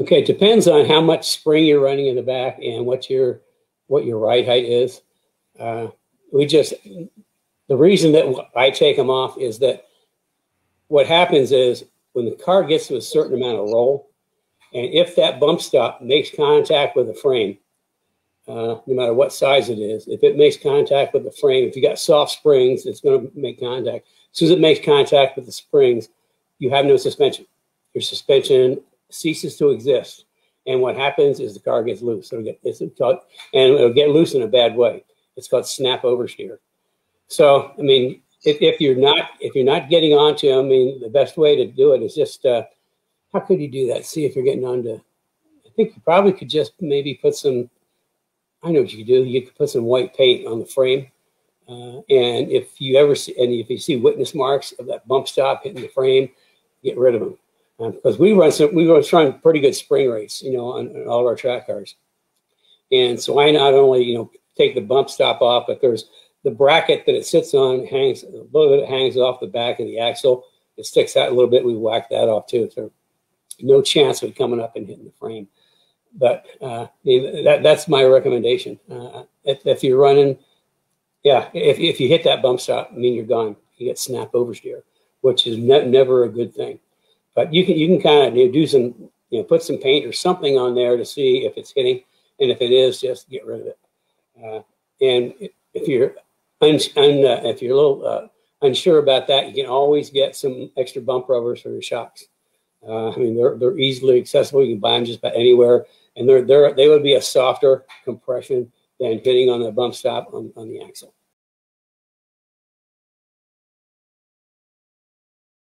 Okay, it depends on how much spring you're running in the back and what your ride height is. The reason that I take them off is that what happens is when the car gets to a certain amount of roll, and if that bump stop makes contact with the frame, no matter what size it is, if it makes contact with the frame, if you got soft springs, it's going to make contact. As soon as it makes contact with the springs, you have no suspension. Your suspension ceases to exist. And what happens is the car gets loose. It'll get loose in a bad way. It's called snap oversteer. So, I mean, if you're not getting onto them, I mean, the best way to do it is just, how could you do that? See if you're getting onto, I think you probably could just maybe put some, I know what you could do. You could put some white paint on the frame. And if you see witness marks of that bump stop hitting the frame, get rid of them. Because we run pretty good spring rates, you know, on all of our track cars. And so I not only, you know, take the bump stop off, but there's the bracket that it sits on a little bit hangs off the back of the axle. It sticks out a little bit. We whack that off too. So no chance of it coming up and hitting the frame. But that's my recommendation. If you're running, yeah, if you hit that bump stop, I mean, you're gone. You get snap oversteer, which is never a good thing. But you can kind of do some, you know, put some paint or something on there to see if it's hitting, and if it is, just get rid of it. And if you're a little unsure about that, you can always get some extra bump rubbers for your shocks. I mean, they're easily accessible. You can buy them just about anywhere, and they would be a softer compression than hitting on the bump stop on the axle.